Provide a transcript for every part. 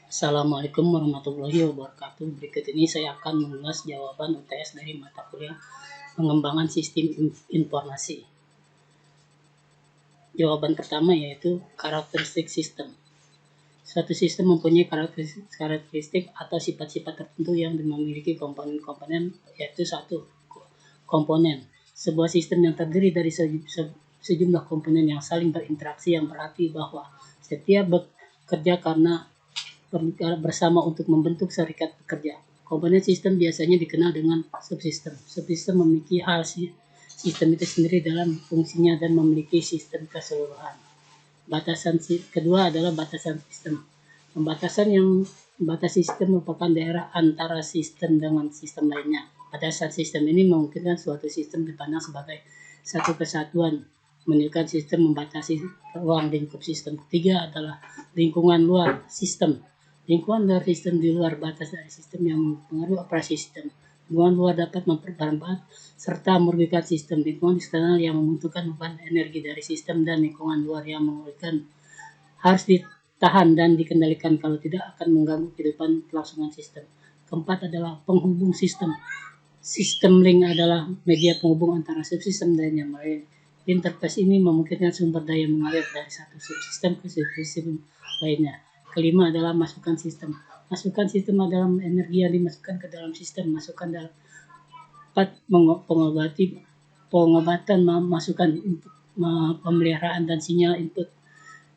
Assalamualaikum warahmatullahi wabarakatuh. Berikut ini saya akan mengulas jawaban UTS dari mata kuliah pengembangan sistem informasi. Jawaban pertama yaitu karakteristik sistem. Suatu sistem mempunyai karakteristik atau sifat-sifat tertentu yang memiliki komponen-komponen, yaitu satu, komponen. Sebuah sistem yang terdiri dari sejumlah komponen yang saling berinteraksi, yang berarti bahwa setiap bekerja karena bersama untuk membentuk serikat pekerja. Komponen sistem biasanya dikenal dengan subsistem. Subsistem memiliki hal sistem itu sendiri dalam fungsinya dan memiliki sistem keseluruhan. Batasan kedua adalah batasan sistem. Batas sistem merupakan daerah antara sistem dengan sistem lainnya. Batasan sistem ini memungkinkan suatu sistem dipandang sebagai satu kesatuan, menunjukkan sistem membatasi ruang lingkup sistem. Ketiga adalah lingkungan luar sistem. Lingkungan luar sistem di luar batas dari sistem yang mempengaruhi operasi sistem. Lingkungan luar dapat memperlambat serta merugikan sistem. Lingkungan eksternal yang membutuhkan beban energi dari sistem dan lingkungan luar yang merugikan harus ditahan dan dikendalikan, kalau tidak akan mengganggu kehidupan kelangsungan sistem. Keempat adalah penghubung sistem. Sistem link adalah media penghubung antara subsistem dan yang lain. Interface ini memungkinkan sumber daya mengalir dari satu subsistem ke subsistem lainnya. Kelima adalah masukan sistem. Masukan sistem adalah energi yang dimasukkan ke dalam sistem. Masukan dapat pengobatan, masukan input, pemeliharaan dan sinyal input.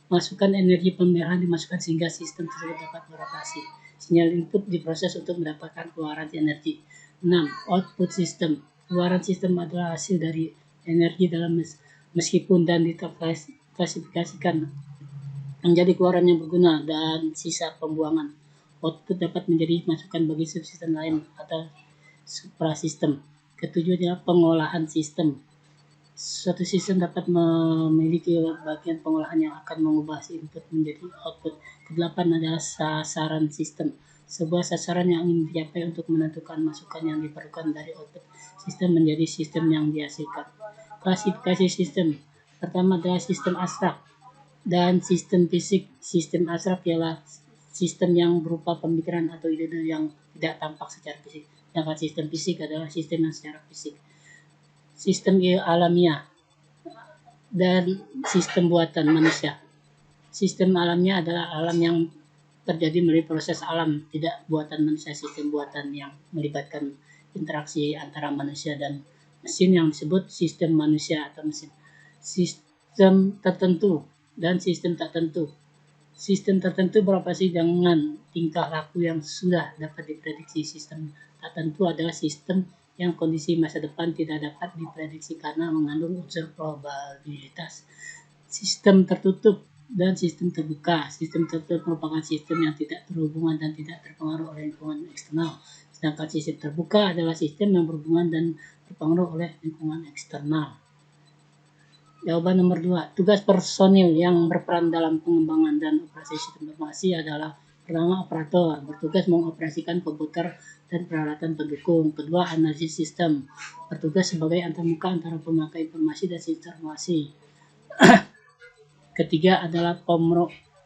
Masukan energi pemeliharaan dimasukkan sehingga sistem tersebut dapat beroperasi. Sinyal input diproses untuk mendapatkan keluaran energi. 6. Output sistem. Keluaran sistem adalah hasil dari energi dalam meskipun dan diklasifikasikan menjadi keluaran yang berguna dan sisa pembuangan. Output dapat menjadi masukan bagi subsistem lain atau suprasistem. Ketujuh adalah pengolahan sistem. Suatu sistem dapat memiliki bagian pengolahan yang akan mengubah input menjadi output. Kedelapan adalah sasaran sistem. Sebuah sasaran yang ingin dicapai untuk menentukan masukan yang diperlukan dari output sistem menjadi sistem yang dihasilkan. Klasifikasi sistem. Pertama adalah sistem abstrak dan sistem fisik. Sistem abstrak ialah sistem yang berupa pemikiran atau ide yang tidak tampak secara fisik. Sedangkan sistem fisik adalah sistem yang secara fisik. Sistem alamiah dan sistem buatan manusia. Sistem alamiah adalah alam yang terjadi melalui proses alam, tidak buatan manusia. Sistem buatan yang melibatkan interaksi antara manusia dan mesin yang disebut sistem manusia atau mesin. Sistem tertentu dan sistem tak tentu. Sistem tertentu beroperasi dengan tingkah laku yang sudah dapat diprediksi. Sistem tak tentu adalah sistem yang kondisi masa depan tidak dapat diprediksi karena mengandung unsur probabilitas. Sistem tertutup dan sistem terbuka. Sistem tertutup merupakan sistem yang tidak terhubungan dan tidak terpengaruh oleh lingkungan eksternal. Sedangkan sistem terbuka adalah sistem yang berhubungan dan terpengaruh oleh lingkungan eksternal. Jawaban nomor 2. Tugas personil yang berperan dalam pengembangan dan operasi sistem informasi adalah: pertama, operator, bertugas mengoperasikan komputer dan peralatan pendukung. Kedua, analisis sistem, bertugas sebagai antarmuka antara pemakai informasi dan sistem informasi. Ketiga adalah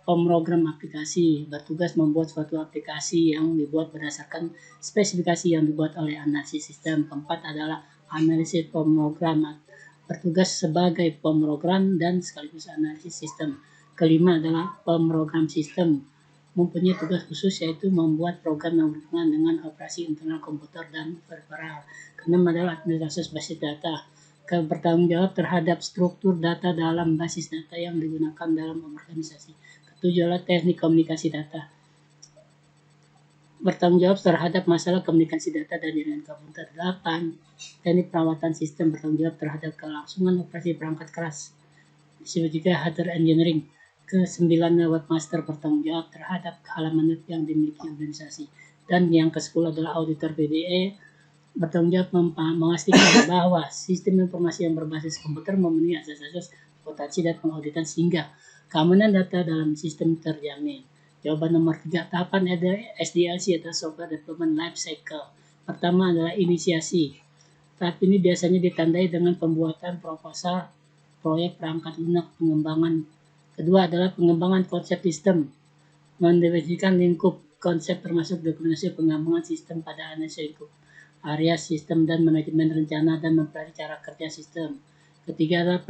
pemrogram aplikasi, bertugas membuat suatu aplikasi yang dibuat berdasarkan spesifikasi yang dibuat oleh analisis sistem. Keempat adalah analisis pemrogram, bertugas sebagai pemrogram dan sekaligus analisis sistem. Kelima adalah pemrogram sistem, mempunyai tugas khusus yaitu membuat program yang berhubungan dengan operasi internal komputer dan peripheral. Keenam adalah administrator basis data, bertanggung jawab terhadap struktur data dalam basis data yang digunakan dalam organisasi. Ketujuh adalah teknik komunikasi data, bertanggung jawab terhadap masalah komunikasi data dan jaringan komputer. 8. Teknik perawatan sistem, bertanggung jawab terhadap kelangsungan operasi perangkat keras, disebut juga hardware engineering. Ke-9 webmaster, bertanggung jawab terhadap halaman web yang dimiliki organisasi. Dan yang ke-10 adalah auditor BDE, bertanggung jawab memastikan bahwa sistem informasi yang berbasis komputer memenuhi asas-asas akuntansi dan pengauditan sehingga keamanan data dalam sistem terjamin. Jawaban nomor 3. Tahapan SDLC atau Software Development Life Cycle. Pertama adalah inisiasi. Tahap ini biasanya ditandai dengan pembuatan proposal proyek perangkat lunak pengembangan. Kedua adalah pengembangan konsep sistem. mendefinisikan lingkup konsep termasuk dokumentasi pengembangan sistem pada analisis lingkup area sistem dan manajemen rencana dan mempelajari cara kerja sistem. Ketiga adalah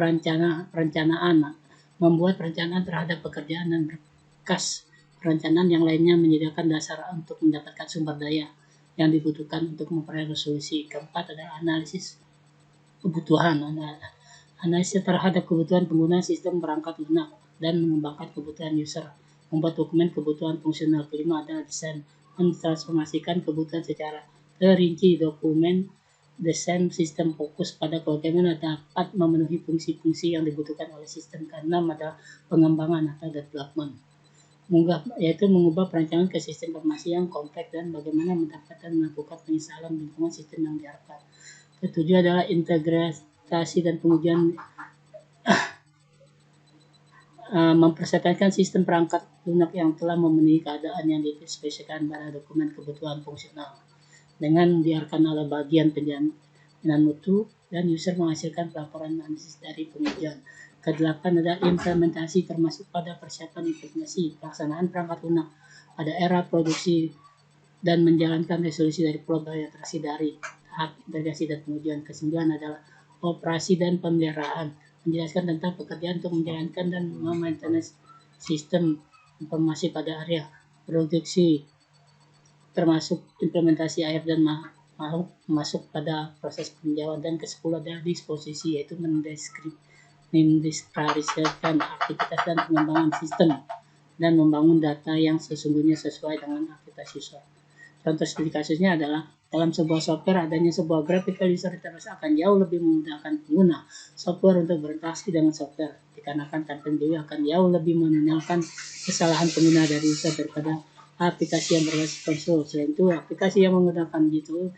perencanaan, membuat perencanaan terhadap pekerjaan dan berkas perencanaan yang lainnya menyediakan dasar untuk mendapatkan sumber daya yang dibutuhkan untuk memperoleh resolusi. Keempat adalah analisis kebutuhan, analisis terhadap kebutuhan pengguna sistem perangkat lunak dan mengembangkan kebutuhan user, membuat dokumen kebutuhan fungsional. Kelima adalah desain, mentransformasikan kebutuhan secara terinci. Dokumen desain sistem fokus pada bagaimana dapat memenuhi fungsi-fungsi yang dibutuhkan oleh sistem. Keenam adalah pengembangan atau development, yaitu mengubah perancangan ke sistem informasi yang kompleks dan bagaimana mendapatkan melakukan penyesalan lingkungan sistem yang diharapkan. Ketujuh adalah integrasi dan pengujian, mempersiapkan sistem perangkat lunak yang telah memenuhi keadaan yang dispesifikasikan pada dokumen kebutuhan fungsional dengan diarahkan oleh bagian penjaminan mutu dan user menghasilkan laporan analisis dari pengujian. Kedelapan adalah implementasi termasuk pada persiapan implementasi pelaksanaan perangkat lunak pada era produksi dan menjalankan resolusi dari program yang terakhir dari tahap integrasi dan pengujian. Kesembilan adalah operasi dan pemeliharaan, menjelaskan tentang pekerjaan untuk menjalankan dan memaintenance sistem informasi pada area produksi termasuk implementasi air dan masuk pada proses peninjauan. Dan ke-10 adalah disposisi, yaitu mendeskripsikan aktivitas dan pengembangan sistem dan membangun data yang sesungguhnya sesuai dengan aktivitas user. Contoh studi kasusnya adalah dalam sebuah software adanya sebuah graphical user interface akan jauh lebih memudahkan pengguna software untuk berinteraksi dengan software, dikarenakan tampilan GUI akan jauh lebih mengenalkan kesalahan pengguna dari user daripada aplikasi yang berbasis konsol. Selain itu, aplikasi yang menggunakan gitu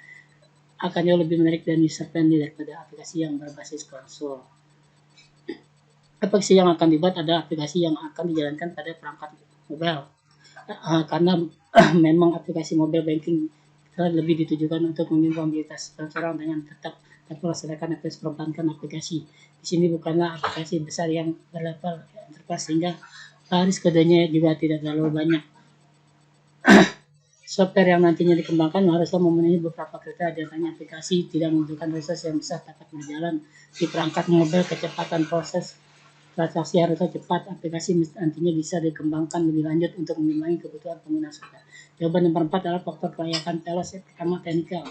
akan jauh lebih menarik dan user friendly daripada aplikasi yang berbasis konsol. Aplikasi yang akan dibuat adalah aplikasi yang akan dijalankan pada perangkat mobile, karena memang aplikasi mobile banking lebih ditujukan untuk mengimbau mobilitas seseorang dengan tetap melaksanakan aktivitas perbankan aplikasi. Di sini bukanlah aplikasi besar yang berlevel enterprise sehingga baris kodenya juga tidak terlalu banyak. Software yang nantinya dikembangkan haruslah memenuhi beberapa kriteria, di antaranya aplikasi tidak membutuhkan resource yang besar, dapat berjalan di perangkat mobile, kecepatan proses transaksi harusnya cepat, aplikasi nantinya bisa dikembangkan lebih lanjut untuk mengimbangi kebutuhan pengguna software. Jawaban nomor 4 adalah faktor kelayakan telos. Yang pertama teknikal,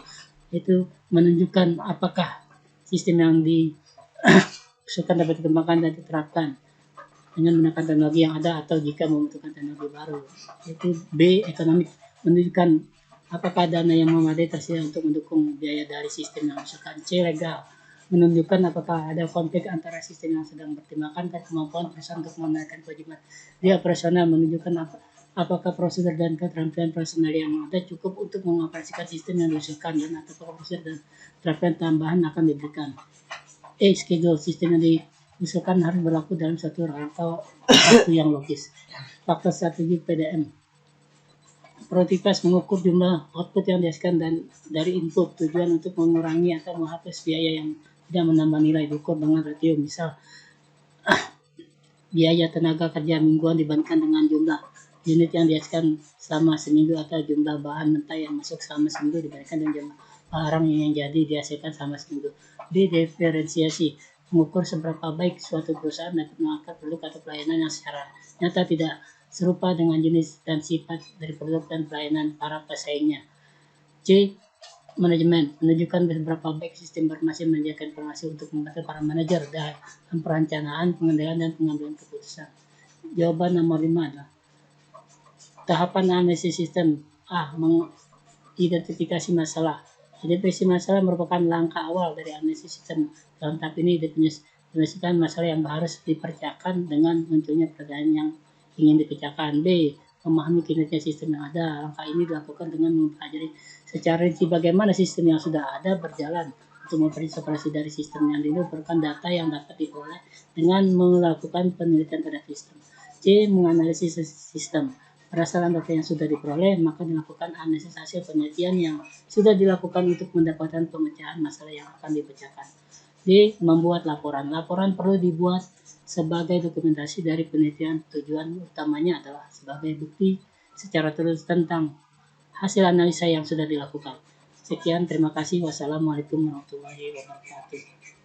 yaitu menunjukkan apakah sistem yang diusulkan dapat dikembangkan dan diterapkan dengan menggunakan teknologi yang ada atau jika membutuhkan teknologi baru. Yaitu B, ekonomik, menunjukkan apakah dana yang memadai tersedia untuk mendukung biaya dari sistem yang diusulkan. C, legal, menunjukkan apakah ada konflik antara sistem yang sedang dipertimbangkan dan kemampuan perusahaan untuk menunaikan kewajiban. Dia operasional, menunjukkan apakah prosedur dan keterampilan personal yang ada cukup untuk mengoperasikan sistem yang diusulkan dan apakah prosedur dan keterampilan tambahan akan diberikan. Schedule, sistem yang diusulkan harus berlaku dalam satu rangka waktu yang logis. Faktor strategi PDM, produktivitas, mengukur jumlah output yang dihasilkan dan dari input, tujuan untuk mengurangi atau menghapus biaya yang tidak menambah nilai, diukur dengan ratio, misal biaya tenaga kerja mingguan dibandingkan dengan jumlah unit yang dihasilkan selama seminggu atau jumlah bahan mentah yang masuk selama seminggu dibandingkan dengan jumlah barang yang jadi dihasilkan selama seminggu. D, diferensiasi, mengukur seberapa baik suatu perusahaan dapat mengangkat produk atau pelayanan yang secara nyata tidak serupa dengan jenis dan sifat dari produk dan pelayanan para pesaingnya. C, manajemen, menunjukkan seberapa baik sistem informasi menyediakan informasi untuk membantu para manajer dalam perencanaan, pengendalian, dan pengambilan keputusan. Jawaban nomor 5 adalah tahapan analisis sistem. A, mengidentifikasi masalah. Identifikasi masalah merupakan langkah awal dari analisis sistem. Dalam tahap ini definisikan masalah yang harus dipercayakan dengan munculnya pertanyaan yang ingin dipecahkan. B, memahami kinerja sistem yang ada. Langkah ini dilakukan dengan mempelajari secara rinci bagaimana sistem yang sudah ada berjalan. Untuk memprediksi operasi dari sistem yang merupakan data yang dapat diperoleh dengan melakukan penelitian terhadap sistem. C, menganalisis sistem. Berdasarkan data yang sudah diperoleh, maka dilakukan analisis hasil penelitian yang sudah dilakukan untuk mendapatkan pemecahan masalah yang akan dipecahkan. D, membuat laporan. Laporan perlu dibuat sebagai dokumentasi dari penelitian. Tujuan utamanya adalah sebagai bukti secara terus tentang hasil analisa yang sudah dilakukan. Sekian, terima kasih. Wassalamualaikum warahmatullahi wabarakatuh.